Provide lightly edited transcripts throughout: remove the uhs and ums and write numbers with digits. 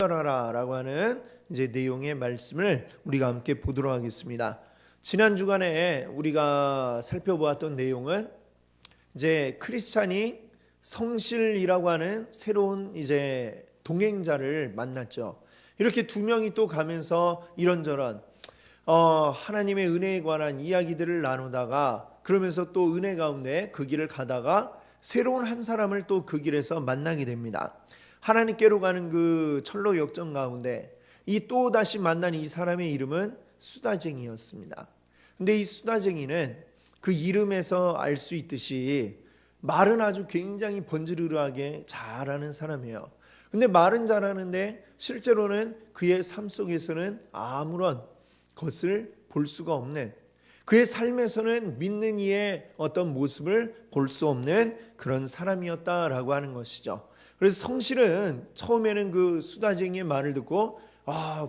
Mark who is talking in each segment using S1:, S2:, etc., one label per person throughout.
S1: 라고 하는 이제 내용의 말씀을 우리가 함께 보도록 하겠습니다. 지난 주간에 우리가 살펴보았던 내용은 이제 크리스찬이 성실이라고 하는 새로운 이제 동행자를 만났죠. 이렇게 두 명이 또 가면서 이런저런 하나님의 은혜에 관한 이야기들을 나누다가 그러면서 또 은혜 가운데 그 길을 가다가 새로운 한 사람을 또 그 길에서 만나게 됩니다. 하나님께로 가는 그 철로 역정 가운데 이 또 다시 만난 이 사람의 이름은 수다쟁이였습니다. 근데 이 수다쟁이는 그 이름에서 알 수 있듯이 말은 아주 굉장히 번지르르하게 잘하는 사람이에요. 근데 말은 잘하는데 실제로는 그의 삶 속에서는 아무런 것을 볼 수가 없는, 그의 삶에서는 믿는 이의 어떤 모습을 볼 수 없는 그런 사람이었다라고 하는 것이죠. 그래서 성실은 처음에는 그 수다쟁이의 말을 듣고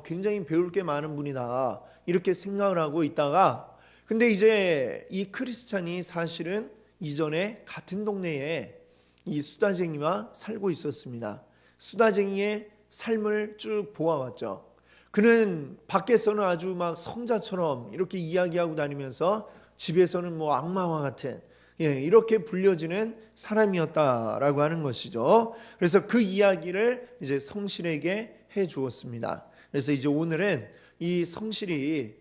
S1: 굉장히 배울 게 많은 분이다 이렇게 생각을 하고 있다가, 근데 이제 이 크리스찬이 사실은 이전에 같은 동네에 이 수다쟁이와 살고 있었습니다. 수다쟁이의 삶을 쭉 보아왔죠. 그는 밖에서는 아주 막 성자처럼 이렇게 이야기하고 다니면서 집에서는 뭐 악마와 같은 이렇게 불려지는 사람이었다라고 하는 것이죠. 그래서 그 이야기를 이제 성실에게 해 주었습니다. 그래서 이제 오늘은 이 성실이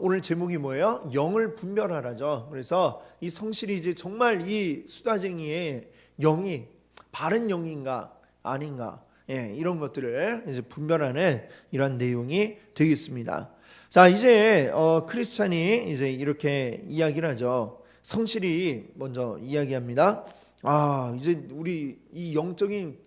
S1: 오늘 제목이 뭐예요? 영을 분별하라죠. 그래서 이 성실이 이제 정말 이 수다쟁이의 영이 바른 영인가 아닌가, 이런 것들을 이제 분별하는 이런 내용이 되겠습니다. 자, 이제 크리스찬이 이제 이렇게 이야기를 하죠. 성실이 먼저 이야기합니다. 이제 우리 이 영적인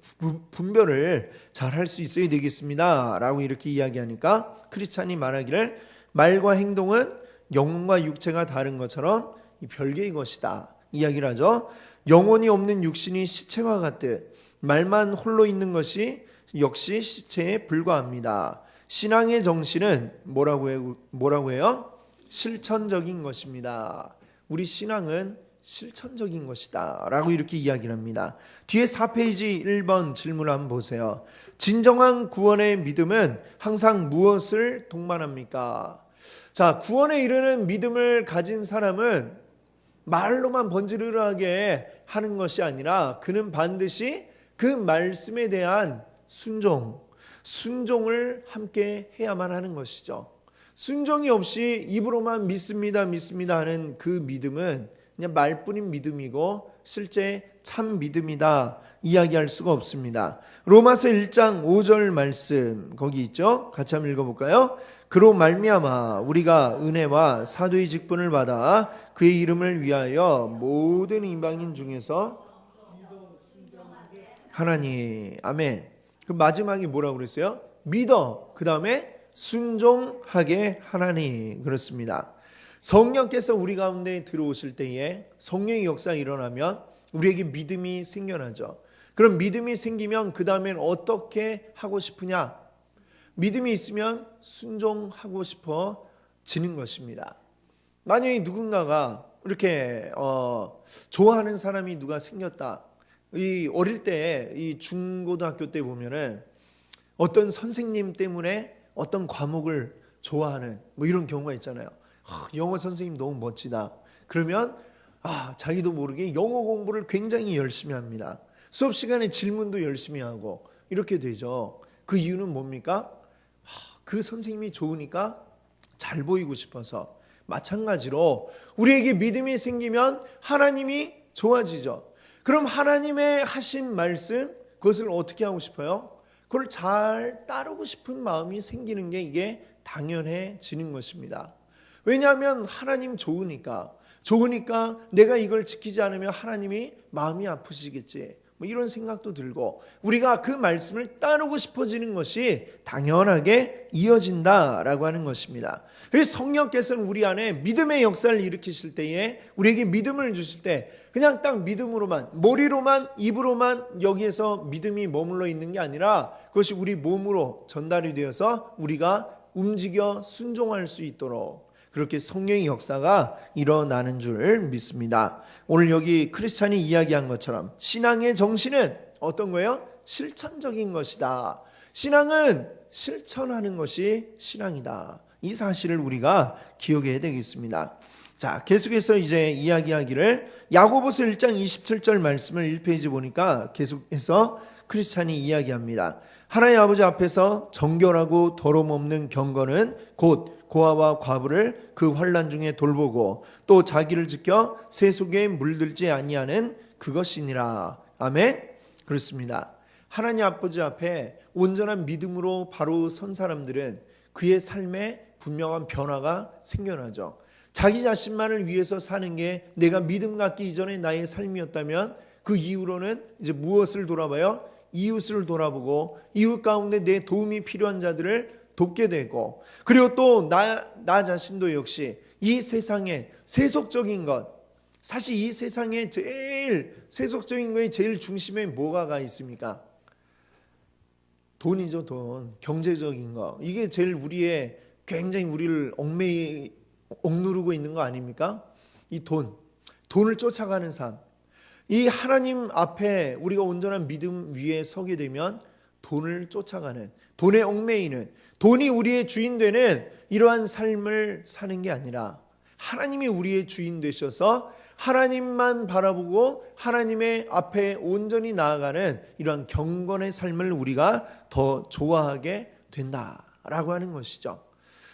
S1: 분별을 잘 할 수 있어야 되겠습니다 라고 이렇게 이야기하니까 크리스찬이 말하기를 말과 행동은 영혼과 육체가 다른 것처럼 별개의 것이다 이야기를 하죠. 영혼이 없는 육신이 시체와 같듯 말만 홀로 있는 것이 역시 시체에 불과합니다. 신앙의 정신은 뭐라고 해요? 실천적인 것입니다. 우리 신앙은 실천적인 것이다 라고 이렇게 이야기를 합니다. 뒤에 4페이지 1번 질문 한번 보세요. 진정한 구원의 믿음은 항상 무엇을 동반합니까? 자, 구원에 이르는 믿음을 가진 사람은 말로만 번지르르하게 하는 것이 아니라 그는 반드시 그 말씀에 대한 순종을 함께 해야만 하는 것이죠. 순종이 없이 입으로만 믿습니다 하는 그 믿음은 그냥 말뿐인 믿음이고 실제 참 믿음이다 이야기할 수가 없습니다. 로마서 1장 5절 말씀 거기 있죠. 같이 한번 읽어볼까요? 그로 말미암아 우리가 은혜와 사도의 직분을 받아 그의 이름을 위하여 모든 이방인 중에서 하나님, 아멘. 그 마지막이 뭐라고 그랬어요? 믿어. 그 다음에 순종하게 하나니. 그렇습니다. 성령께서 우리 가운데 들어오실 때에 성령의 역사가 일어나면 우리에게 믿음이 생겨나죠. 그럼 믿음이 생기면 그 다음엔 어떻게 하고 싶으냐? 믿음이 있으면 순종하고 싶어지는 것입니다. 만약에 누군가가 이렇게 좋아하는 사람이 누가 생겼다. 이 어릴 때 이 중고등학교 때 보면은 어떤 선생님 때문에 어떤 과목을 좋아하는 뭐 이런 경우가 있잖아요. 영어 선생님 너무 멋지다. 그러면 자기도 모르게 영어 공부를 굉장히 열심히 합니다. 수업 시간에 질문도 열심히 하고 이렇게 되죠. 그 이유는 뭡니까? 그 선생님이 좋으니까 잘 보이고 싶어서. 마찬가지로 우리에게 믿음이 생기면 하나님이 좋아지죠. 그럼 하나님의 하신 말씀, 그것을 어떻게 하고 싶어요? 그걸 잘 따르고 싶은 마음이 생기는 게 이게 당연해지는 것입니다. 왜냐하면 하나님 좋으니까 내가 이걸 지키지 않으면 하나님이 마음이 아프시겠지, 뭐 이런 생각도 들고 우리가 그 말씀을 따르고 싶어지는 것이 당연하게 이어진다라고 하는 것입니다. 그래서 성령께서는 우리 안에 믿음의 역사를 일으키실 때에 우리에게 믿음을 주실 때 그냥 딱 믿음으로만, 머리로만, 입으로만 여기에서 믿음이 머물러 있는 게 아니라 그것이 우리 몸으로 전달이 되어서 우리가 움직여 순종할 수 있도록 그렇게 성령의 역사가 일어나는 줄 믿습니다. 오늘 여기 크리스찬이 이야기한 것처럼 신앙의 정신은 어떤 거예요? 실천적인 것이다. 신앙은 실천하는 것이 신앙이다. 이 사실을 우리가 기억해야 되겠습니다. 자, 계속해서 이제 이야기하기를 야고보서 1장 27절 말씀을 1페이지 보니까 계속해서 크리스찬이 이야기합니다. 하나님 아버지 앞에서 정결하고 더러움 없는 경건은 곧 고아와 과부를 그 환난 중에 돌보고 또 자기를 지켜 세속에 물들지 아니하는 그것이니라. 아멘. 그렇습니다. 하나님 아버지 앞에 온전한 믿음으로 바로 선 사람들은 그의 삶에 분명한 변화가 생겨나죠. 자기 자신만을 위해서 사는 게 내가 믿음 갖기 이전의 나의 삶이었다면 그 이후로는 이제 무엇을 돌아봐요? 이웃을 돌아보고 이웃 가운데 내 도움이 필요한 자들을 돕게 되고, 그리고 또 나 자신도 역시 이 세상의 세속적인 것, 사실 이 세상에 제일 세속적인 거에 제일 중심에 뭐가 가 있습니까? 돈이죠. 돈. 경제적인 거. 이게 제일 우리의 굉장히 우리를 억누르고 있는 거 아닙니까? 이 돈을 쫓아가는 삶. 이 하나님 앞에 우리가 온전한 믿음 위에 서게 되면 돈을 쫓아가는, 돈에 얽매이는, 돈이 우리의 주인 되는 이러한 삶을 사는 게 아니라 하나님이 우리의 주인 되셔서 하나님만 바라보고 하나님의 앞에 온전히 나아가는 이러한 경건의 삶을 우리가 더 좋아하게 된다라고 하는 것이죠.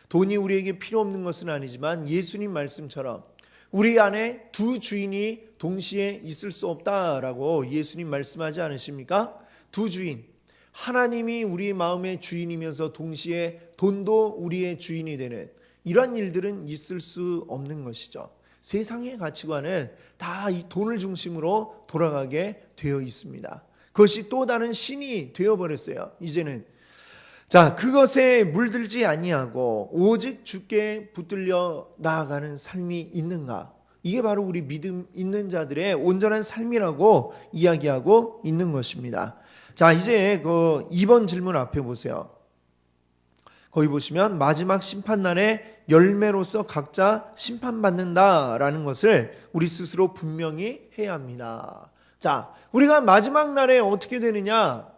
S1: 돈이 우리에게 필요 없는 것은 아니지만 예수님 말씀처럼 우리 안에 두 주인이 동시에 있을 수 없다라고 예수님 말씀하지 않으십니까? 두 주인, 하나님이 우리의 마음의 주인이면서 동시에 돈도 우리의 주인이 되는 이러한 일들은 있을 수 없는 것이죠. 세상의 가치관은 다 이 돈을 중심으로 돌아가게 되어 있습니다. 그것이 또 다른 신이 되어버렸어요. 이제는 자, 그것에 물들지 아니하고 오직 주께 붙들려 나아가는 삶이 있는가? 이게 바로 우리 믿음 있는 자들의 온전한 삶이라고 이야기하고 있는 것입니다. 자, 이제 그 2번 질문 앞에 보세요. 거기 보시면 마지막 심판날의 열매로서 각자 심판받는다라는 것을 우리 스스로 분명히 해야 합니다. 자, 우리가 마지막 날에 어떻게 되느냐?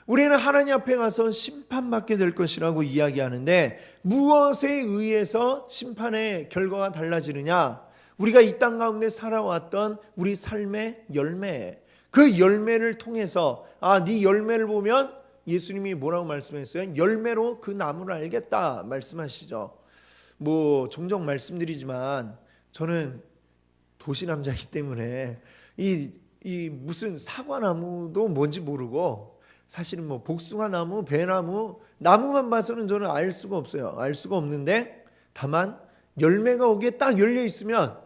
S1: 우리는 하나님 앞에 가서 심판받게 될 것이라고 이야기하는데 무엇에 의해서 심판의 결과가 달라지느냐? 우리가 이 땅 가운데 살아왔던 우리 삶의 열매, 그 열매를 통해서 네 열매를 보면 예수님이 뭐라고 말씀했어요? 열매로 그 나무를 알겠다 말씀하시죠. 뭐 종종 말씀드리지만 저는 도시 남자이기 때문에 이 무슨 사과나무도 뭔지 모르고 사실은 뭐 복숭아나무, 배나무, 나무만 봐서는 저는 알 수가 없어요. 알 수가 없는데 다만 열매가 거기에 딱 열려 있으면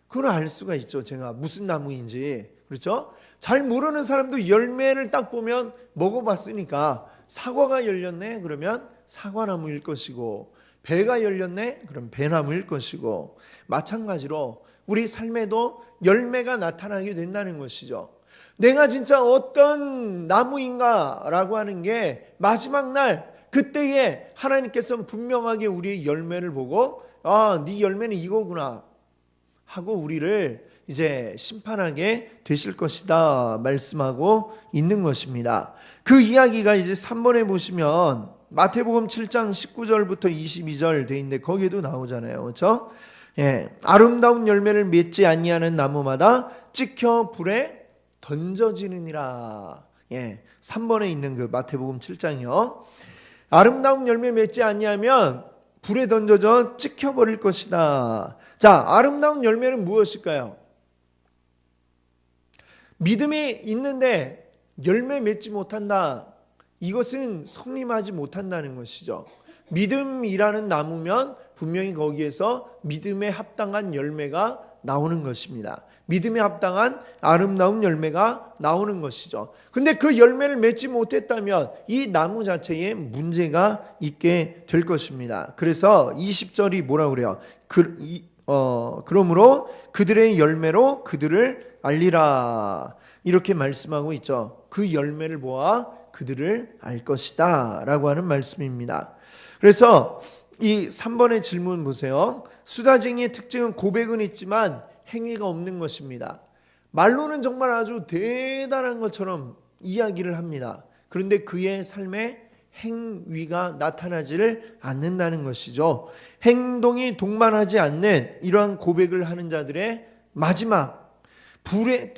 S1: 그걸 알 수가 있죠. 제가 무슨 나무인지. 그렇죠? 잘 모르는 사람도 열매를 딱 보면 먹어봤으니까 사과가 열렸네 그러면 사과나무일 것이고, 배가 열렸네 그럼 배나무일 것이고, 마찬가지로 우리 삶에도 열매가 나타나게 된다는 것이죠. 내가 진짜 어떤 나무인가 라고 하는 게 마지막 날 그때에 하나님께서는 분명하게 우리의 열매를 보고 네 열매는 이거구나 하고 우리를 이제 심판하게 되실 것이다 말씀하고 있는 것입니다. 그 이야기가 이제 3번에 보시면 마태복음 7장 19절부터 22절 돼 있는데 거기에도 나오잖아요. 그렇죠? 예, 아름다운 열매를 맺지 아니하는 나무마다 찍혀 불에 던져지느니라. 예, 3번에 있는 그 마태복음 7장이요. 아름다운 열매 맺지 아니하면 불에 던져져 찍혀버릴 것이다. 자, 아름다운 열매는 무엇일까요? 믿음이 있는데 열매 맺지 못한다. 이것은 성립하지 못한다는 것이죠. 믿음이라는 나무면 분명히 거기에서 믿음에 합당한 열매가 나오는 것입니다. 믿음에 합당한 아름다운 열매가 나오는 것이죠. 근데 그 열매를 맺지 못했다면 이 나무 자체에 문제가 있게 될 것입니다. 그래서 20절이 뭐라 그래요? 그러므로 그들의 열매로 그들을 알리라. 이렇게 말씀하고 있죠. 그 열매를 보아 그들을 알 것이다 라고 하는 말씀입니다. 그래서 이 3번의 질문 보세요. 수다쟁이의 특징은 고백은 있지만 행위가 없는 것입니다. 말로는 정말 아주 대단한 것처럼 이야기를 합니다. 그런데 그의 삶에 행위가 나타나지를 않는다는 것이죠. 행동이 동반하지 않는 이러한 고백을 하는 자들의 마지막 불에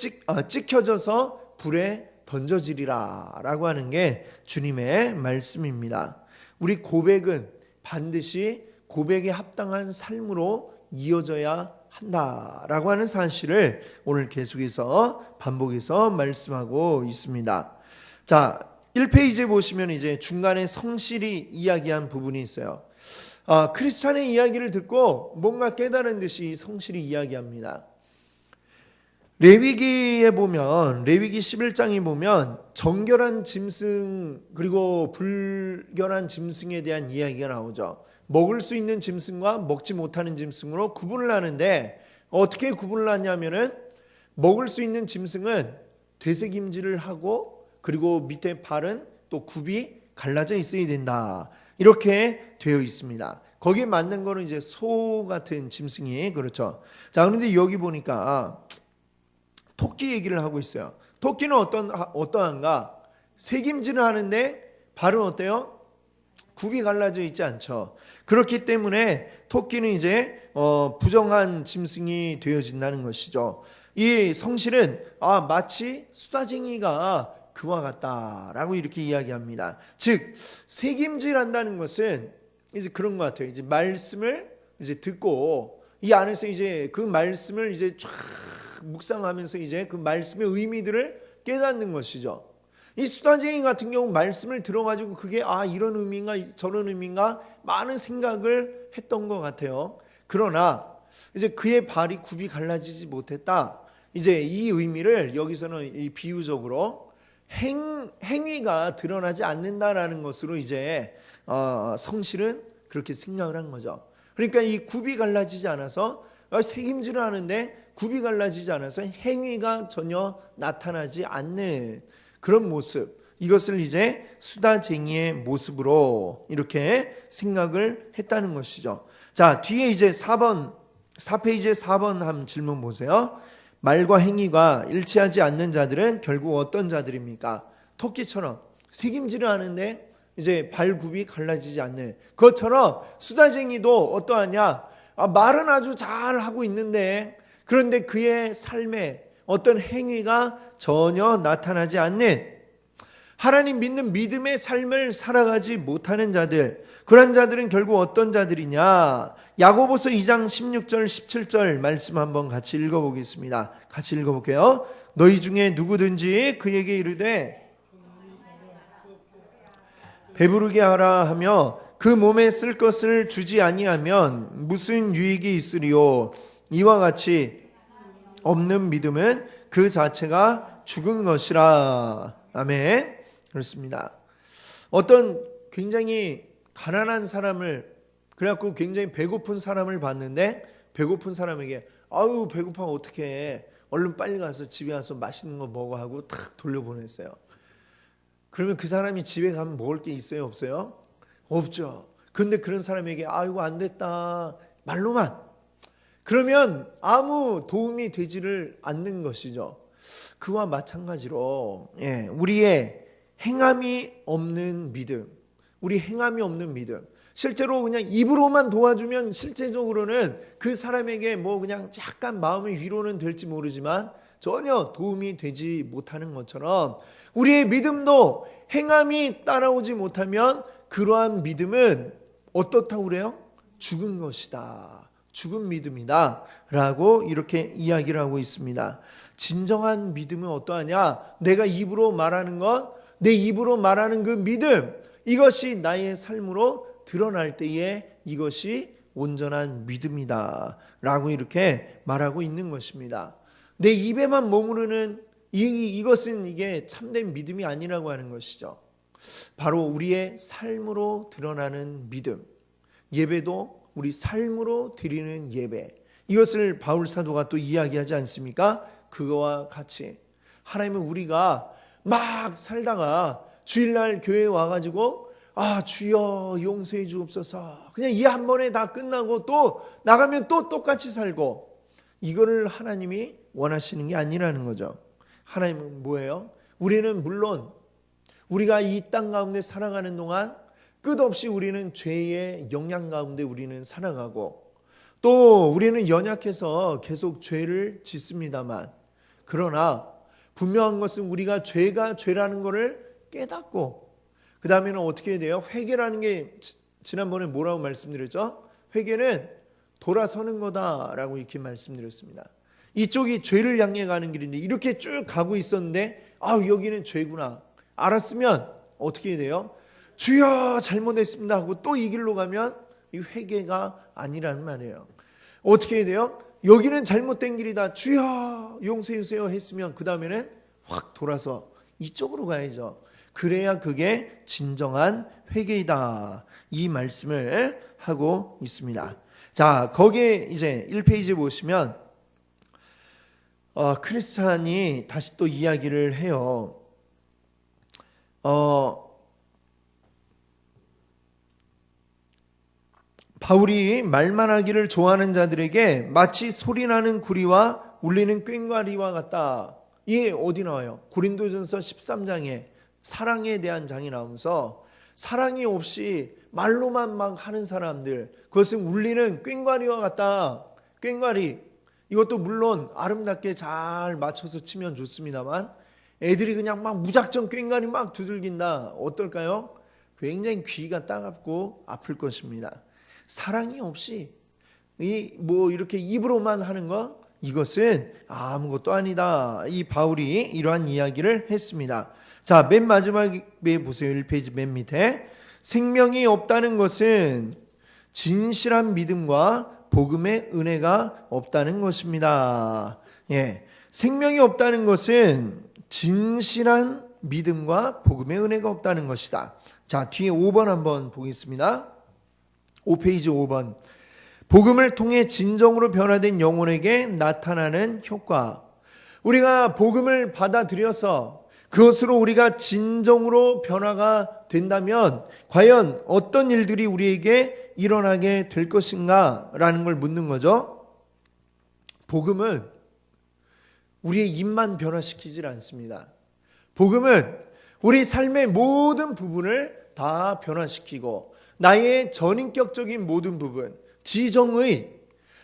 S1: 찍혀져서 불에 던져지리라 라고 하는 게 주님의 말씀입니다. 우리 고백은 반드시 고백에 합당한 삶으로 이어져야 한다라고 하는 사실을 오늘 계속해서 반복해서 말씀하고 있습니다. 자, 1페이지에 보시면 이제 중간에 성실히 이야기한 부분이 있어요. 크리스찬의 이야기를 듣고 뭔가 깨달은 듯이 성실히 이야기합니다. 레위기에 보면 레위기 11장에 보면 정결한 짐승 그리고 불결한 짐승에 대한 이야기가 나오죠. 먹을 수 있는 짐승과 먹지 못하는 짐승으로 구분을 하는데 어떻게 구분을 하냐면은 먹을 수 있는 짐승은 되새김질을 하고 그리고 밑에 발은 또 굽이 갈라져 있어야 된다. 이렇게 되어 있습니다. 거기에 맞는 거는 이제 소 같은 짐승이 그렇죠. 자, 그런데 여기 보니까 토끼 얘기를 하고 있어요. 토끼는 어떠한가? 새김질을 하는데 발은 어때요? 굽이 갈라져 있지 않죠. 그렇기 때문에 토끼는 이제 부정한 짐승이 되어진다는 것이죠. 이 성실은 마치 수다쟁이가 그와 같다라고 이렇게 이야기합니다. 즉 새김질한다는 것은 이제 그런 것 같아요. 이제 말씀을 이제 듣고 이 안에서 이제 그 말씀을 이제 쫙 묵상하면서 이제 그 말씀의 의미들을 깨닫는 것이죠. 이 수다쟁이 같은 경우 말씀을 들어가지고 그게 이런 의미인가 저런 의미인가 많은 생각을 했던 것 같아요. 그러나 이제 그의 발이 굽이 갈라지지 못했다. 이제 이 의미를 여기서는 이 비유적으로 행위가 드러나지 않는다라는 것으로 이제 성실은 그렇게 생각을 한 거죠. 그러니까 이 굽이 갈라지지 않아서 새김질을 하는데 굽이 갈라지지 않아서 행위가 전혀 나타나지 않는 그런 모습, 이것을 이제 수다쟁이의 모습으로 이렇게 생각을 했다는 것이죠. 자, 뒤에 이제 4페이지에 4번 한 질문 보세요. 말과 행위가 일치하지 않는 자들은 결국 어떤 자들입니까? 토끼처럼 새김질을 하는데 이제 발굽이 갈라지지 않는 그것처럼 수다쟁이도 어떠하냐? 말은 아주 잘 하고 있는데 그런데 그의 삶에 어떤 행위가 전혀 나타나지 않는 하나님 믿는 믿음의 삶을 살아가지 못하는 자들, 그런 자들은 결국 어떤 자들이냐? 야고보서 2장 16절 17절 말씀 한번 같이 읽어보겠습니다. 같이 읽어볼게요. 너희 중에 누구든지 그에게 이르되 배부르게 하라 하며 그 몸에 쓸 것을 주지 아니하면 무슨 유익이 있으리요? 이와 같이 없는 믿음은 그 자체가 죽은 것이라. 아멘. 그렇습니다. 어떤 굉장히 가난한 사람을 그래갖고 굉장히 배고픈 사람을 봤는데 배고픈 사람에게 아유 배고파 어떡해 얼른 빨리 가서 집에 가서 맛있는 거 먹어 하고 탁 돌려보냈어요. 그러면 그 사람이 집에 가면 먹을 게 있어요 없어요? 없죠. 근데 그런 사람에게 아이고 안 됐다 말로만 그러면 아무 도움이 되지를 않는 것이죠. 그와 마찬가지로 우리의 행함이 없는 믿음, 우리 행함이 없는 믿음, 실제로 그냥 입으로만 도와주면 실제적으로는 그 사람에게 뭐 그냥 약간 마음의 위로는 될지 모르지만 전혀 도움이 되지 못하는 것처럼 우리의 믿음도 행함이 따라오지 못하면 그러한 믿음은 어떻다고 그래요? 죽은 것이다. 죽은 믿음이다 라고 이렇게 이야기를 하고 있습니다. 진정한 믿음은 어떠하냐? 내가 입으로 말하는 것, 내 입으로 말하는 그 믿음, 이것이 나의 삶으로 드러날 때에 이것이 온전한 믿음이다 라고 이렇게 말하고 있는 것입니다. 내 입에만 머무르는 이것은 이게 참된 믿음이 아니라고 하는 것이죠. 바로 우리의 삶으로 드러나는 믿음, 예배도 우리 삶으로 드리는 예배, 이것을 바울 사도가 또 이야기하지 않습니까? 그거와 같이 하나님은 우리가 막 살다가 주일날 교회에 와가지고 주여 용서해 주옵소서 그냥 이 한 번에 다 끝나고 또 나가면 또 똑같이 살고, 이거를 하나님이 원하시는 게 아니라는 거죠. 하나님은 뭐예요? 우리는 물론 우리가 이 땅 가운데 살아가는 동안 끝없이 우리는 죄의 영향 가운데 우리는 살아가고, 또 우리는 연약해서 계속 죄를 짓습니다만, 그러나 분명한 것은 우리가 죄가 죄라는 것을 깨닫고, 그 다음에는 어떻게 해야 돼요? 회개라는 게 지난번에 뭐라고 말씀드렸죠? 회개는 돌아서는 거다라고 이렇게 말씀드렸습니다. 이쪽이 죄를 향해 가는 길인데 이렇게 쭉 가고 있었는데 여기는 죄구나 알았으면 어떻게 해야 돼요? 주여 잘못했습니다 하고 또 이 길로 가면 이 회개가 아니라는 말이에요. 어떻게 해야 돼요? 여기는 잘못된 길이다, 주여 용서해 주세요 했으면 그 다음에는 확 돌아서 이쪽으로 가야죠. 그래야 그게 진정한 회개이다, 이 말씀을 하고 있습니다. 자, 거기에 이제 1페이지 보시면 크리스찬이 다시 또 이야기를 해요. 바울이 말만 하기를 좋아하는 자들에게 마치 소리나는 구리와 울리는 꽹과리와 같다. 이게 어디 나와요? 고린도전서 13장에 사랑에 대한 장이 나오면서, 사랑이 없이 말로만 막 하는 사람들, 그것은 울리는 꽹과리와 같다. 꽹과리, 이것도 물론 아름답게 잘 맞춰서 치면 좋습니다만, 애들이 그냥 막 무작정 꽹과리 막 두들긴다, 어떨까요? 굉장히 귀가 따갑고 아플 것입니다. 사랑이 없이 이렇게 입으로만 하는 것, 이것은 아무것도 아니다. 이 바울이 이러한 이야기를 했습니다. 자, 맨 마지막에 보세요. 1페이지 맨 밑에. 생명이 없다는 것은 진실한 믿음과 복음의 은혜가 없다는 것입니다. 예, 생명이 없다는 것은 진실한 믿음과 복음의 은혜가 없다는 것이다. 자, 뒤에 5번 한번 보겠습니다. 5페이지 5번. 복음을 통해 진정으로 변화된 영혼에게 나타나는 효과. 우리가 복음을 받아들여서 그것으로 우리가 진정으로 변화가 된다면 과연 어떤 일들이 우리에게 일어나게 될 것인가 라는 걸 묻는 거죠. 복음은 우리의 입만 변화시키질 않습니다. 복음은 우리 삶의 모든 부분을 다 변화시키고, 나의 전인격적인 모든 부분, 지정의,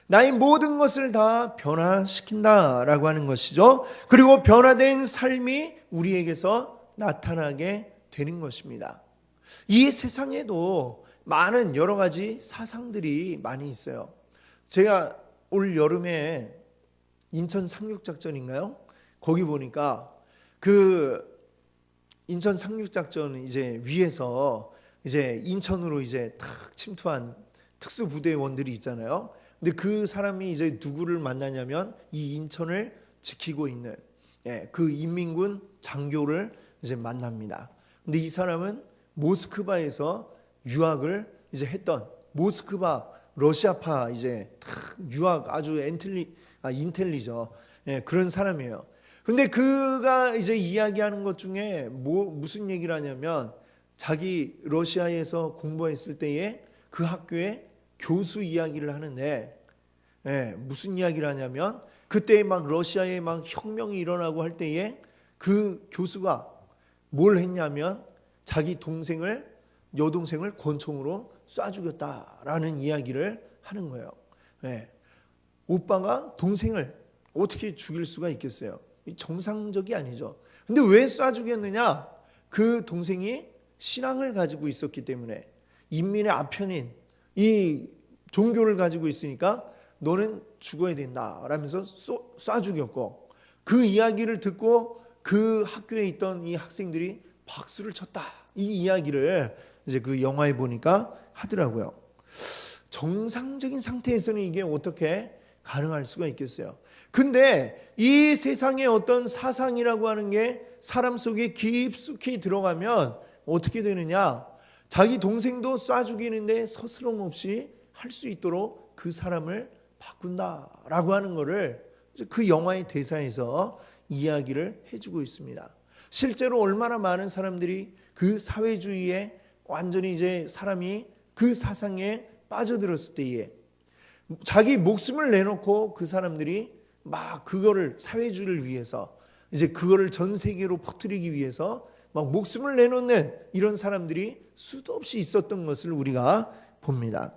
S1: 나의 모든 것을 다 변화시킨다라고 하는 것이죠. 그리고 변화된 삶이 우리에게서 나타나게 되는 것입니다. 이 세상에도 많은 여러 가지 사상들이 많이 있어요. 제가 올 여름에 인천 상륙작전인가요? 거기 보니까 그 인천 상륙작전 이제 위에서 이제 인천으로 이제 탁 침투한 특수부대원들이 있잖아요. 근데 그 사람이 이제 누구를 만나냐면 이 인천을 지키고 있는 그 인민군 장교를 이제 만납니다. 근데 이 사람은 모스크바에서 유학을 이제 했던, 모스크바 러시아파 이제 유학 아주 인텔리죠. 그런 사람이에요. 근데 그가 이제 이야기하는 것 중에 무슨 얘기를 하냐면, 자기 러시아에서 공부했을 때에 그 학교에 교수 이야기를 하는데, 무슨 이야기를 하냐면, 그때 막 러시아에 막 혁명이 일어나고 할 때에 그 교수가 뭘 했냐면 자기 여동생을 권총으로 쏴 죽였다라는 이야기를 하는 거예요. 오빠가 동생을 어떻게 죽일 수가 있겠어요? 정상적이 아니죠. 근데 왜 쏴 죽였느냐? 그 동생이 신앙을 가지고 있었기 때문에, 인민의 아편인 이 종교를 가지고 있으니까 너는 죽어야 된다 라면서 쏴 죽였고, 그 이야기를 듣고 그 학교에 있던 이 학생들이 박수를 쳤다, 이 이야기를 이제 그 영화에 보니까 하더라고요. 정상적인 상태에서는 이게 어떻게 가능할 수가 있겠어요? 근데 이 세상의 어떤 사상이라고 하는 게 사람 속에 깊숙이 들어가면 어떻게 되느냐? 자기 동생도 쏴 죽이는데 서스럼 없이 할 수 있도록 그 사람을 바꾼다라고 하는 것을 그 영화의 대사에서 이야기를 해주고 있습니다. 실제로 얼마나 많은 사람들이 그 사회주의에 완전히 이제 사람이 그 사상에 빠져들었을 때에 자기 목숨을 내놓고 그 사람들이 막 그거를 사회주의를 위해서 이제 그거를 전 세계로 퍼뜨리기 위해서 막 목숨을 내놓는 이런 사람들이 수도 없이 있었던 것을 우리가 봅니다.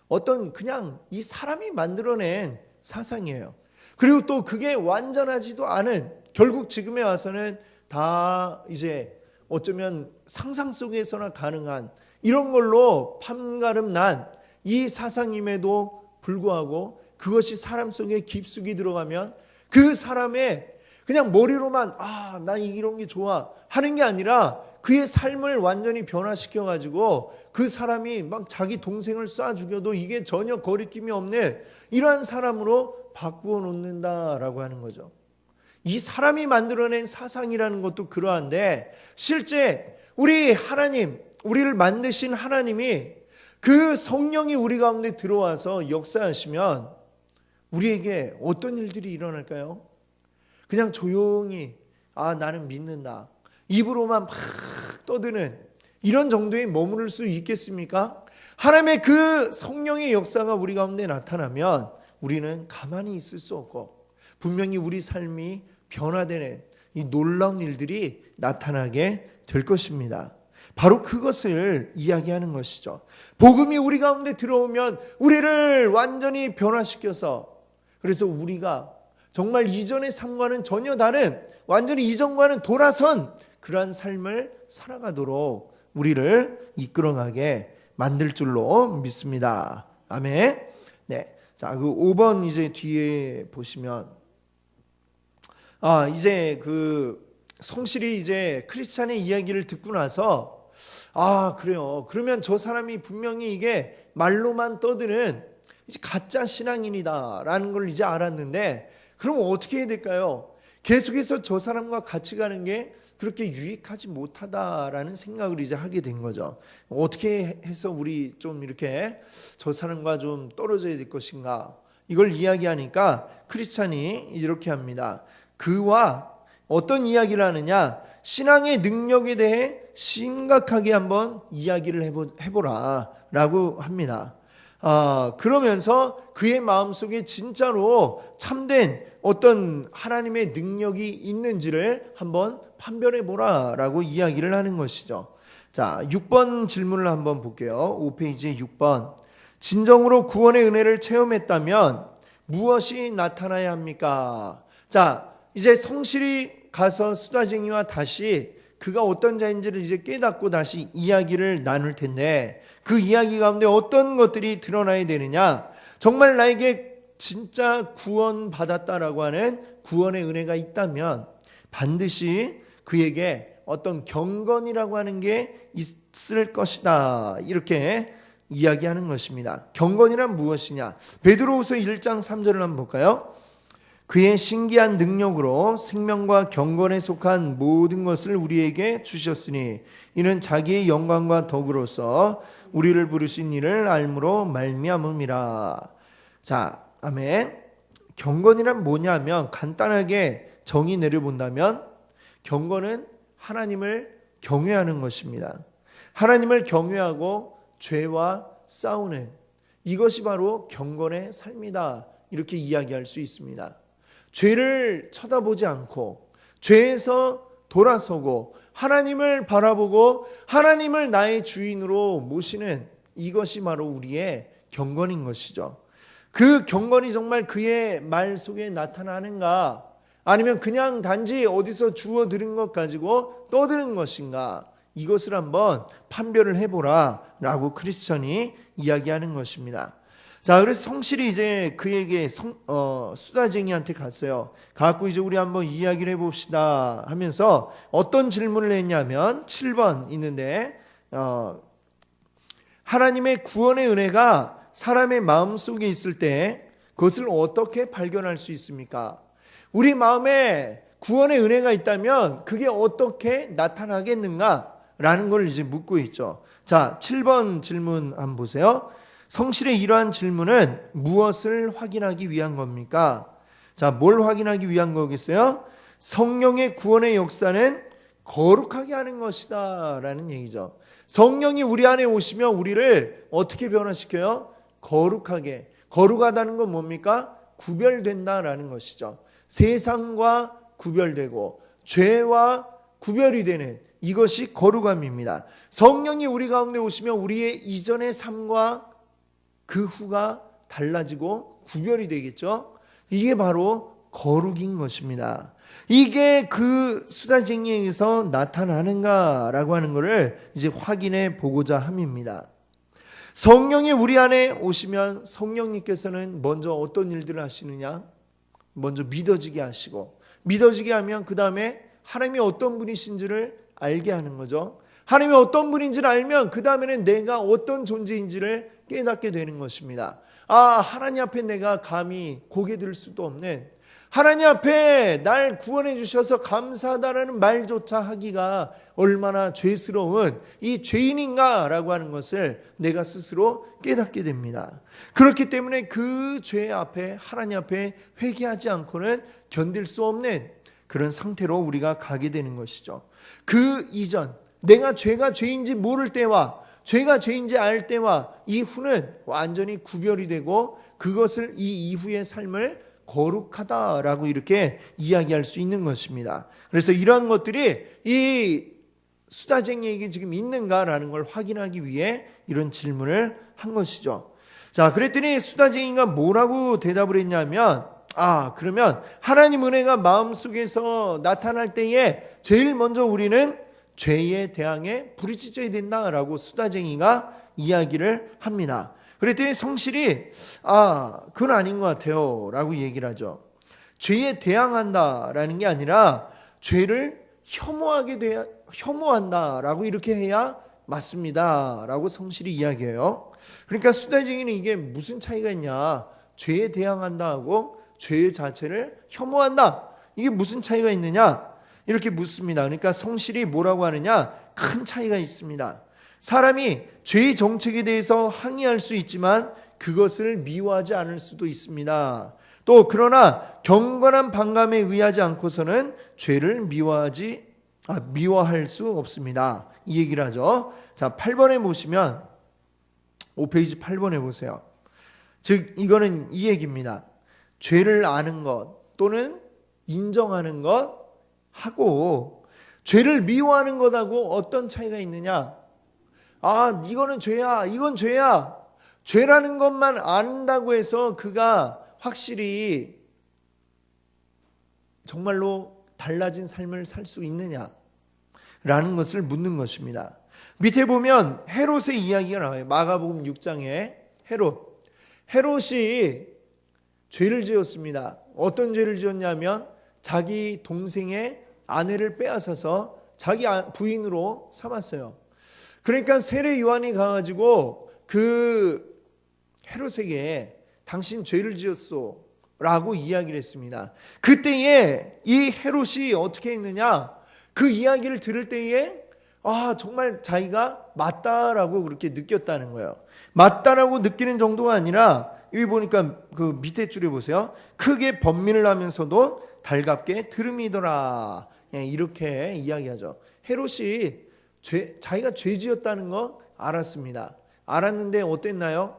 S1: 어떤 그냥 이 사람이 만들어낸 사상이에요. 그리고 또 그게 완전하지도 않은, 결국 지금에 와서는 다 이제 어쩌면 상상 속에서나 가능한 이런 걸로 판가름 난 이 사상임에도 불구하고 그것이 사람 속에 깊숙이 들어가면 그 사람의 그냥 머리로만 나 이런 게 좋아 하는 게 아니라 그의 삶을 완전히 변화시켜 가지고 그 사람이 막 자기 동생을 쏴 죽여도 이게 전혀 거리낌이 없는 이러한 사람으로 바꾸어 놓는다라고 하는 거죠. 이 사람이 만들어낸 사상이라는 것도 그러한데, 실제 우리 하나님, 우리를 만드신 하나님이 그 성령이 우리 가운데 들어와서 역사하시면 우리에게 어떤 일들이 일어날까요? 그냥 조용히 나는 믿는다, 입으로만 막 떠드는 이런 정도에 머무를 수 있겠습니까? 하나님의 그 성령의 역사가 우리 가운데 나타나면 우리는 가만히 있을 수 없고 분명히 우리 삶이 변화되는 이 놀라운 일들이 나타나게 될 것입니다. 바로 그것을 이야기하는 것이죠. 복음이 우리 가운데 들어오면 우리를 완전히 변화시켜서, 그래서 우리가 정말 이전의 삶과는 전혀 다른, 완전히 이전과는 돌아선 그러한 삶을 살아가도록 우리를 이끌어가게 만들 줄로 믿습니다. 아멘. 네. 자, 그 5번 이제 뒤에 보시면 이제 그 성실히 이제 크리스찬의 이야기를 듣고 나서 그래요. 그러면 저 사람이 분명히 이게 말로만 떠드는 가짜 신앙인이다라는 걸 이제 알았는데, 그럼 어떻게 해야 될까요? 계속해서 저 사람과 같이 가는 게 그렇게 유익하지 못하다라는 생각을 이제 하게 된 거죠. 어떻게 해서 우리 좀 이렇게 저 사람과 좀 떨어져야 될 것인가? 이걸 이야기하니까 크리스찬이 이렇게 합니다. 그와 어떤 이야기를 하느냐? 신앙의 능력에 대해 심각하게 한번 이야기를 해보라 라고 합니다. 그러면서 그의 마음속에 진짜로 참된 어떤 하나님의 능력이 있는지를 한번 판별해보라 라고 이야기를 하는 것이죠. 자, 6번 질문을 한번 볼게요. 5페이지 6번. 진정으로 구원의 은혜를 체험했다면 무엇이 나타나야 합니까? 자, 이제 성실히 가서 수다쟁이와 다시 그가 어떤 자인지를 이제 깨닫고 다시 이야기를 나눌 텐데, 그 이야기 가운데 어떤 것들이 드러나야 되느냐? 정말 나에게 진짜 구원받았다라고 하는 구원의 은혜가 있다면 반드시 그에게 어떤 경건이라고 하는 게 있을 것이다, 이렇게 이야기하는 것입니다. 경건이란 무엇이냐? 베드로후서 1장 3절을 한번 볼까요? 그의 신기한 능력으로 생명과 경건에 속한 모든 것을 우리에게 주셨으니 이는 자기의 영광과 덕으로서 우리를 부르신 이를 알므로 말미암음이라. 자, 아멘. 경건이란 뭐냐면 간단하게 정의 내려본다면 경건은 하나님을 경외하는 것입니다. 하나님을 경외하고 죄와 싸우는 이것이 바로 경건의 삶이다, 이렇게 이야기할 수 있습니다. 죄를 쳐다보지 않고 죄에서 돌아서고 하나님을 바라보고 하나님을 나의 주인으로 모시는 이것이 바로 우리의 경건인 것이죠. 그 경건이 정말 그의 말 속에 나타나는가, 아니면 그냥 단지 어디서 주워 들은 것 가지고 떠드는 것인가, 이것을 한번 판별을 해보라 라고 크리스천이 이야기하는 것입니다. 자, 그래서 성실히 이제 그에게 수다쟁이한테 갔어요. 갖고 이제 우리 한번 이야기를 해봅시다 하면서 어떤 질문을 했냐면 7번 있는데, 하나님의 구원의 은혜가 사람의 마음속에 있을 때 그것을 어떻게 발견할 수 있습니까? 우리 마음에 구원의 은혜가 있다면 그게 어떻게 나타나겠는가? 라는 걸 이제 묻고 있죠. 자, 7번 질문 한번 보세요. 성실의 이러한 질문은 무엇을 확인하기 위한 겁니까? 자, 뭘 확인하기 위한 거겠어요? 성령의 구원의 역사는 거룩하게 하는 것이다 라는 얘기죠. 성령이 우리 안에 오시면 우리를 어떻게 변화시켜요? 거룩하게. 거룩하다는 건 뭡니까? 구별된다라는 것이죠. 세상과 구별되고 죄와 구별이 되는 이것이 거룩함입니다. 성령이 우리 가운데 오시면 우리의 이전의 삶과 그 후가 달라지고 구별이 되겠죠. 이게 바로 거룩인 것입니다. 이게 그 수다쟁이에게서 나타나는가라고 하는 것을 이제 확인해 보고자 함입니다. 성령이 우리 안에 오시면 성령님께서는 먼저 어떤 일들을 하시느냐? 먼저 믿어지게 하시고, 믿어지게 하면 그 다음에 하나님이 어떤 분이신지를 알게 하는 거죠. 하나님이 어떤 분인지를 알면 그 다음에는 내가 어떤 존재인지를 깨닫게 되는 것입니다. 하나님 앞에 내가 감히 고개 들 수도 없는, 하나님 앞에 날 구원해 주셔서 감사하다라는 말조차 하기가 얼마나 죄스러운 이 죄인인가라고 하는 것을 내가 스스로 깨닫게 됩니다. 그렇기 때문에 그 죄 앞에, 하나님 앞에 회개하지 않고는 견딜 수 없는 그런 상태로 우리가 가게 되는 것이죠. 그 이전, 내가 죄가 죄인지 모를 때와 죄가 죄인지 알 때와 이후는 완전히 구별이 되고, 그것을 이 이후의 삶을 거룩하다라고 이렇게 이야기할 수 있는 것입니다. 그래서 이러한 것들이 이 수다쟁이에게 지금 있는가라는 걸 확인하기 위해 이런 질문을 한 것이죠. 자, 그랬더니 수다쟁이가 뭐라고 대답을 했냐면, 그러면 하나님 은혜가 마음속에서 나타날 때에 제일 먼저 우리는 죄에 대항해 부르짖어야 된다라고 수다쟁이가 이야기를 합니다. 그랬더니 성실이 그건 아닌 것 같아요 라고 얘기를 하죠. 죄에 대항한다라는 게 아니라 죄를 혐오한다라고 이렇게 해야 맞습니다 라고 성실이 이야기해요. 그러니까 수다쟁이는 이게 무슨 차이가 있냐, 죄에 대항한다 하고 죄 자체를 혐오한다, 이게 무슨 차이가 있느냐 이렇게 묻습니다. 그러니까 성실이 뭐라고 하느냐, 큰 차이가 있습니다. 사람이 죄의 정책에 대해서 항의할 수 있지만 그것을 미워하지 않을 수도 있습니다. 또 그러나 경건한 반감에 의하지 않고서는 죄를 미워할 수 없습니다. 이 얘기를 하죠. 자, 8번에 보시면 5페이지 8번에 보세요. 즉 이거는 이 얘기입니다. 죄를 아는 것 또는 인정하는 것 하고 죄를 미워하는 것하고 어떤 차이가 있느냐? 이거는 죄야, 이건 죄야. 죄라는 것만 안다고 해서 그가 확실히 정말로 달라진 삶을 살 수 있느냐라는 것을 묻는 것입니다. 밑에 보면 헤롯의 이야기가 나와요. 마가복음 6장에 헤롯이 죄를 지었습니다. 어떤 죄를 지었냐면 자기 동생의 아내를 빼앗아서 자기 부인으로 삼았어요. 그러니까 세례 요한이 가가지고 그 헤롯에게 당신 죄를 지었소 라고 이야기를 했습니다. 그때에 이 헤롯이 어떻게 했느냐, 그 이야기를 들을 때에 정말 자기가 맞다라고 그렇게 느꼈다는 거예요. 맞다라고 느끼는 정도가 아니라 여기 보니까 그 밑에 줄에 보세요. 크게 번민을 하면서도 달갑게 들음이더라, 이렇게 이야기하죠. 헤롯이 자기가 죄 지었다는 거 알았습니다. 알았는데 어땠나요?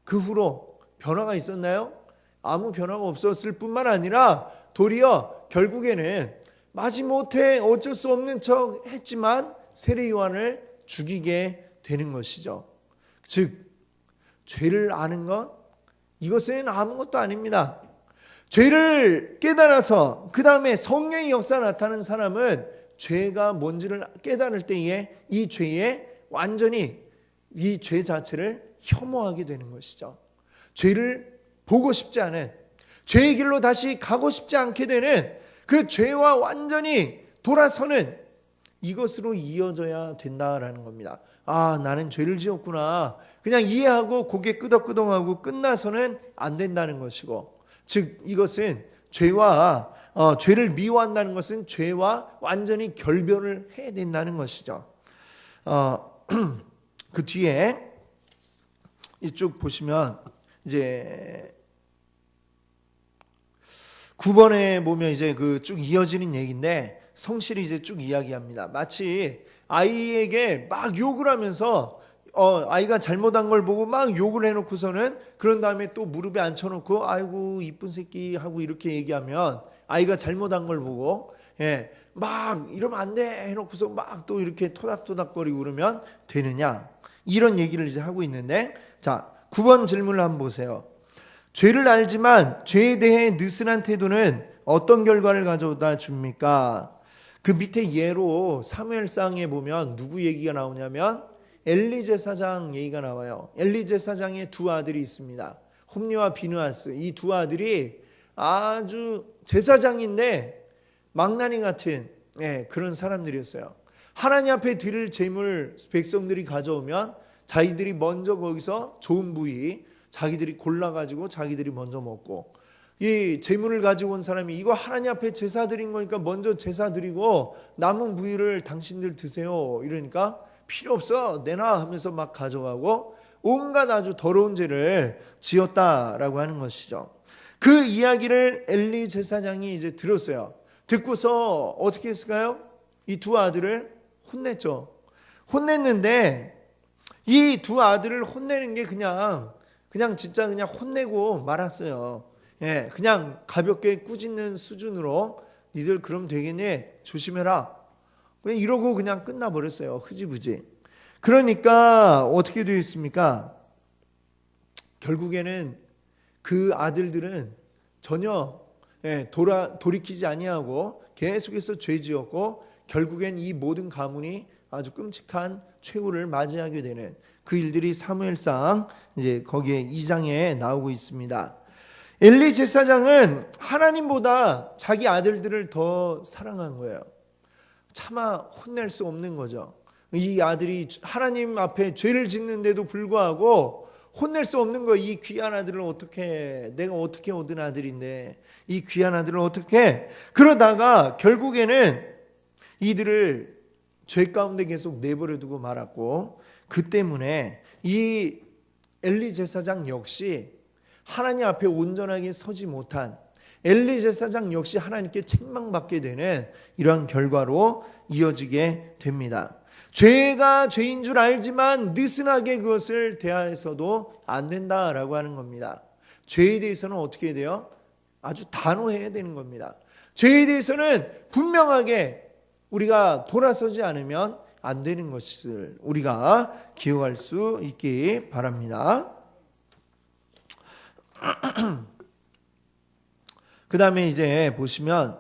S1: 그 후로 변화가 있었나요? 아무 변화가 없었을 뿐만 아니라 도리어 결국에는 마지못해 어쩔 수 없는 척 했지만 세례 요한을 죽이게 되는 것이죠. 즉 죄를 아는 것, 이것은 아무것도 아닙니다. 죄를 깨달아서 그 다음에 성령의 역사 나타나는 사람은 죄가 뭔지를 깨달을 때에 이 죄에 완전히 이 죄 자체를 혐오하게 되는 것이죠. 죄를 보고 싶지 않은, 죄의 길로 다시 가고 싶지 않게 되는 그 죄와 완전히 돌아서는 이것으로 이어져야 된다라는 겁니다. 나는 죄를 지었구나, 그냥 이해하고 고개 끄덕끄덕하고 끝나서는 안 된다는 것이고, 즉 이것은 죄를 미워한다는 것은 죄와 완전히 결별을 해야 된다는 것이죠. 그 뒤에 이쪽 보시면 이제 9번에 보면 이제 그 쭉 이어지는 얘기인데 성실이 이제 쭉 이야기합니다. 마치 아이에게 막 욕을 하면서 아이가 잘못한 걸 보고 막 욕을 해놓고서는 그런 다음에 또 무릎에 앉혀놓고 아이고 이쁜 새끼 하고 이렇게 얘기하면 아이가 잘못한 걸 보고 막 이러면 안 돼 해놓고서 막 또 이렇게 토닥토닥거리고 그러면 되느냐, 이런 얘기를 이제 하고 있는데, 자 9번 질문을 한번 보세요. 죄를 알지만 죄에 대해 느슨한 태도는 어떤 결과를 가져다 줍니까? 그 밑에 예로 사무엘상에 보면 누구 얘기가 나오냐면 엘리 제사장 얘기가 나와요. 엘리 제사장의 두 아들이 있습니다. 홈리와 비느하스. 이 두 아들이 아주 제사장인데 망나니 같은 그런 사람들이었어요. 하나님 앞에 드릴 제물 백성들이 가져오면 자기들이 먼저 거기서 좋은 부위 자기들이 골라가지고 자기들이 먼저 먹고, 이 제물을 가지고 온 사람이 이거 하나님 앞에 제사 드린 거니까 먼저 제사 드리고 남은 부위를 당신들 드세요 이러니까 필요 없어 내놔 하면서 막 가져가고 온갖 아주 더러운 죄를 지었다라고 하는 것이죠. 그 이야기를 엘리 제사장이 이제 들었어요. 듣고서 어떻게 했을까요? 이 두 아들을 혼냈죠. 혼냈는데 이 두 아들을 혼내는 게 그냥 진짜 그냥 혼내고 말았어요. 그냥 가볍게 꾸짖는 수준으로 니들 그럼 되겠니? 조심해라. 그냥 이러고 그냥 끝나버렸어요. 흐지부지. 그러니까 어떻게 되어 있습니까? 결국에는 그 아들들은 전혀 돌이키지 아니하고 계속해서 죄지었고, 결국엔 이 모든 가문이 아주 끔찍한 최후를 맞이하게 되는 그 일들이 사무엘상 이제 거기에 2장에 나오고 있습니다. 엘리 제사장은 하나님보다 자기 아들들을 더 사랑한 거예요. 차마 혼낼 수 없는 거죠. 이 아들이 하나님 앞에 죄를 짓는데도 불구하고 혼낼 수 없는 거예요. 이 귀한 아들을 어떻게, 내가 어떻게 얻은 아들인데 이 귀한 아들을 어떻게. 그러다가 결국에는 이들을 죄 가운데 계속 내버려 두고 말았고, 그 때문에 이 엘리 제사장 역시 하나님 앞에 온전하게 서지 못한, 엘리 제사장 역시 하나님께 책망받게 되는 이러한 결과로 이어지게 됩니다. 죄가 죄인 줄 알지만 느슨하게 그것을 대하여서도 안 된다라고 하는 겁니다. 죄에 대해서는 어떻게 돼요? 아주 단호해야 되는 겁니다. 죄에 대해서는 분명하게 우리가 돌아서지 않으면 안 되는 것을 우리가 기억할 수 있기 바랍니다. 그 다음에 이제 보시면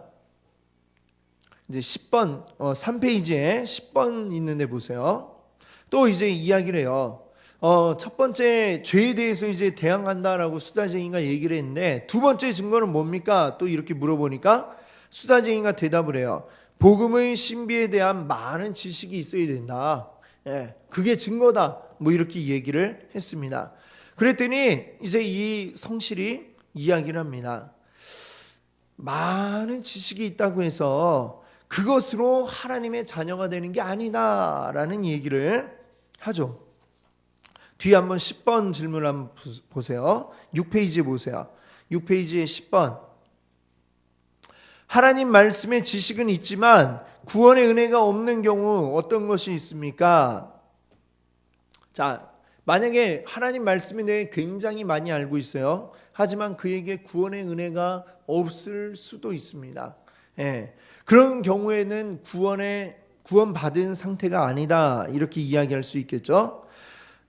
S1: 이제 10번 3페이지에 10번 있는데 보세요. 또 이제 이야기를 해요. 첫 번째 죄에 대해서 이제 대항한다라고 수다쟁이가 얘기를 했는데, 두 번째 증거는 뭡니까? 또 이렇게 물어보니까 수다쟁이가 대답을 해요. 복음의 신비에 대한 많은 지식이 있어야 된다. 그게 증거다. 뭐 이렇게 얘기를 했습니다. 그랬더니 이제 이 성실이 이야기를 합니다. 많은 지식이 있다고 해서 그것으로 하나님의 자녀가 되는 게 아니다라는 얘기를 하죠. 뒤에 한번 10번 질문을 한번 보세요. 6페이지에 보세요. 6페이지에 10번. 하나님 말씀의 지식은 있지만 구원의 은혜가 없는 경우 어떤 것이 있습니까? 자, 만약에 하나님 말씀에 대해 굉장히 많이 알고 있어요. 하지만 그에게 구원의 은혜가 없을 수도 있습니다. 그런 경우에는 구원받은 상태가 아니다, 이렇게 이야기할 수 있겠죠.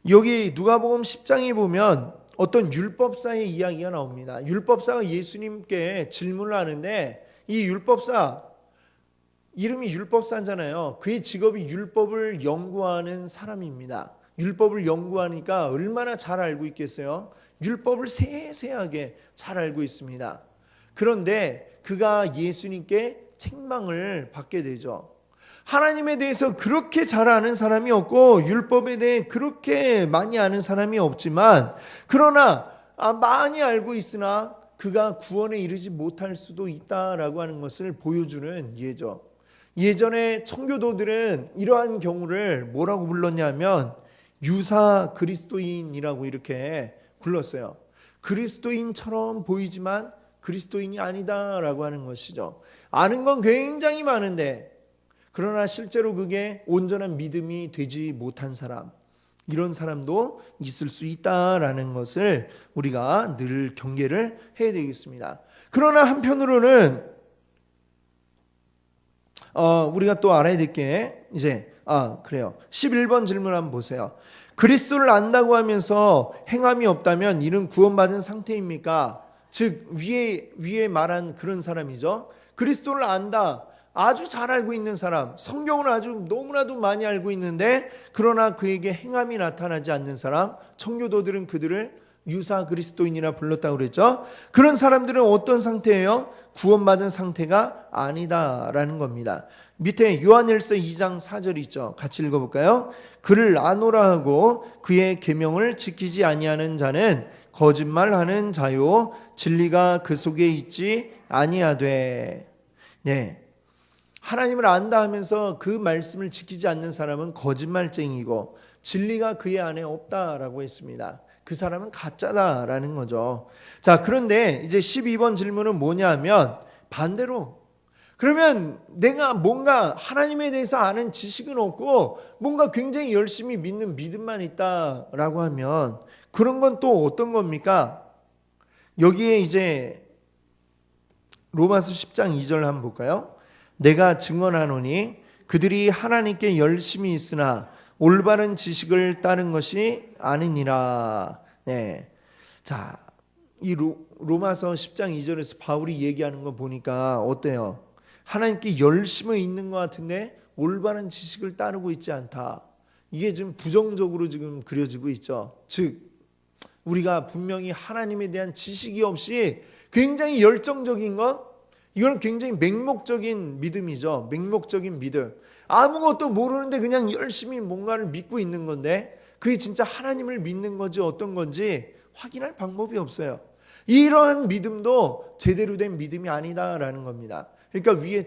S1: 여기 누가복음 10장에 보면 어떤 율법사의 이야기가 나옵니다. 율법사가 예수님께 질문을 하는데, 이 율법사, 이름이 율법사잖아요. 그의 직업이 율법을 연구하는 사람입니다. 율법을 연구하니까 얼마나 잘 알고 있겠어요? 율법을 세세하게 잘 알고 있습니다. 그런데 그가 예수님께 책망을 받게 되죠. 하나님에 대해서 그렇게 잘 아는 사람이 없고 율법에 대해 그렇게 많이 아는 사람이 없지만, 그러나 많이 알고 있으나 그가 구원에 이르지 못할 수도 있다라고 하는 것을 보여주는 예죠. 예전에 청교도들은 이러한 경우를 뭐라고 불렀냐면 유사 그리스도인이라고 이렇게 불렀어요. 그리스도인처럼 보이지만 그리스도인이 아니다라고 하는 것이죠. 아는 건 굉장히 많은데 그러나 실제로 그게 온전한 믿음이 되지 못한 사람, 이런 사람도 있을 수 있다라는 것을 우리가 늘 경계를 해야 되겠습니다. 그러나 한편으로는 우리가 또 알아야 될 게 이제 그래요. 11번 질문 한번 보세요. 그리스도를 안다고 하면서 행함이 없다면 이는 구원받은 상태입니까? 즉 위에 말한 그런 사람이죠. 그리스도를 안다. 아주 잘 알고 있는 사람, 성경을 아주 너무나도 많이 알고 있는데 그러나 그에게 행함이 나타나지 않는 사람, 청교도들은 그들을 유사 그리스도인이라 불렀다고 그랬죠. 그런 사람들은 어떤 상태예요? 구원받은 상태가 아니다라는 겁니다. 밑에 요한일서 2장 4절 있죠. 같이 읽어볼까요? 그를 아노라 하고 그의 계명을 지키지 아니하는 자는 거짓말하는 자요 진리가 그 속에 있지 아니하되. 네. 하나님을 안다 하면서 그 말씀을 지키지 않는 사람은 거짓말쟁이고 진리가 그의 안에 없다라고 했습니다. 그 사람은 가짜다라는 거죠. 자, 그런데 이제 12번 질문은 뭐냐면 반대로 그러면 내가 뭔가 하나님에 대해서 아는 지식은 없고 뭔가 굉장히 열심히 믿는 믿음만 있다라고 하면 그런 건 또 어떤 겁니까? 여기에 이제 로마서 10장 2절 한번 볼까요? 내가 증언하노니 그들이 하나님께 열심히 있으나 올바른 지식을 따른 것이 아니니라. 네. 자, 이 로마서 10장 2절에서 바울이 얘기하는 거 보니까 어때요? 하나님께 열심히 있는 것 같은데 올바른 지식을 따르고 있지 않다. 이게 좀 부정적으로 지금 그려지고 있죠. 즉 우리가 분명히 하나님에 대한 지식이 없이 굉장히 열정적인 것, 이건 굉장히 맹목적인 믿음이죠. 맹목적인 믿음. 아무것도 모르는데 그냥 열심히 뭔가를 믿고 있는 건데 그게 진짜 하나님을 믿는 건지 어떤 건지 확인할 방법이 없어요. 이러한 믿음도 제대로 된 믿음이 아니다라는 겁니다. 그러니까 위에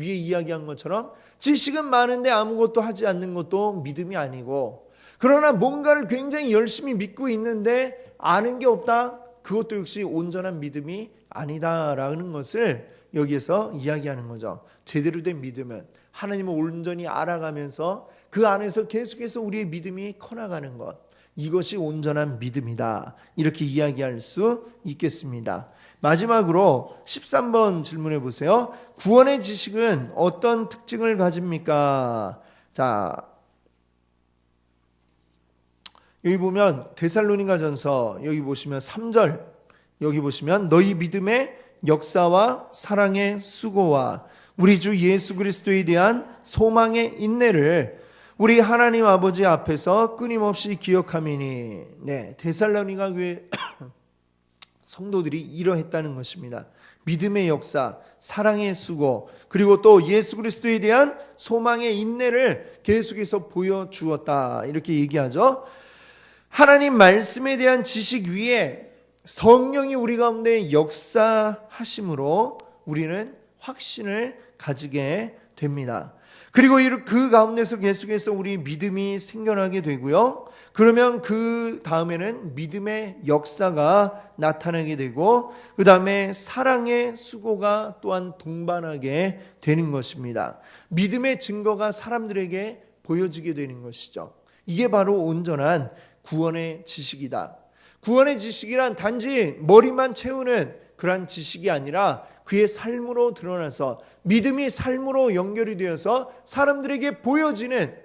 S1: 이야기한 것처럼 지식은 많은데 아무것도 하지 않는 것도 믿음이 아니고, 그러나 뭔가를 굉장히 열심히 믿고 있는데 아는 게 없다? 그것도 역시 온전한 믿음이 아니다라는 것을 여기에서 이야기하는 거죠. 제대로 된 믿음은 하나님을 온전히 알아가면서 그 안에서 계속해서 우리의 믿음이 커나가는 것, 이것이 온전한 믿음이다, 이렇게 이야기할 수 있겠습니다. 마지막으로 13번 질문해 보세요. 구원의 지식은 어떤 특징을 가집니까? 자, 여기 보면 데살로니가전서 여기 보시면 3절, 여기 보시면 너희 믿음의 역사와 사랑의 수고와 우리 주 예수 그리스도에 대한 소망의 인내를 우리 하나님 아버지 앞에서 끊임없이 기억하미니. 네, 데살로니가 교회 성도들이 이러했다는 것입니다. 믿음의 역사, 사랑의 수고, 그리고 또 예수 그리스도에 대한 소망의 인내를 계속해서 보여주었다, 이렇게 얘기하죠. 하나님 말씀에 대한 지식 위에 성령이 우리 가운데 역사하심으로 우리는 확신을 가지게 됩니다. 그리고 그 가운데서 계속해서 우리 믿음이 생겨나게 되고요. 그러면 그 다음에는 믿음의 역사가 나타나게 되고 그 다음에 사랑의 수고가 또한 동반하게 되는 것입니다. 믿음의 증거가 사람들에게 보여지게 되는 것이죠. 이게 바로 온전한 구원의 지식이다. 구원의 지식이란 단지 머리만 채우는 그러한 지식이 아니라 그의 삶으로 드러나서 믿음이 삶으로 연결이 되어서 사람들에게 보여지는,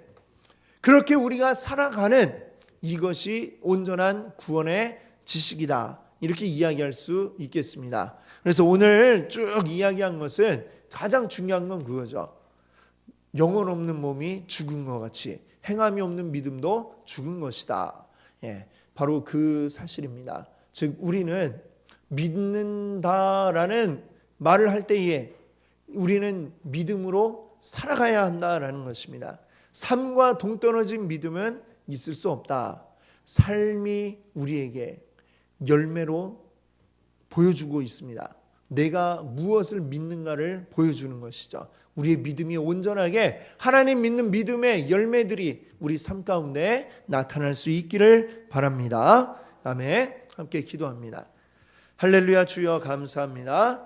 S1: 그렇게 우리가 살아가는, 이것이 온전한 구원의 지식이다, 이렇게 이야기할 수 있겠습니다. 그래서 오늘 쭉 이야기한 것은 가장 중요한 건 그거죠. 영혼 없는 몸이 죽은 것 같이 행함이 없는 믿음도 죽은 것이다. 예, 바로 그 사실입니다. 즉 우리는 믿는다라는 말을 할 때에 우리는 믿음으로 살아가야 한다라는 것입니다. 삶과 동떨어진 믿음은 있을 수 없다. 삶이 우리에게 열매로 보여주고 있습니다. 내가 무엇을 믿는가를 보여주는 것이죠. 우리의 믿음이 온전하게 하나님 믿는 믿음의 열매들이 우리 삶 가운데 나타날 수 있기를 바랍니다. 아멘. 함께 기도합니다. 할렐루야. 주여 감사합니다.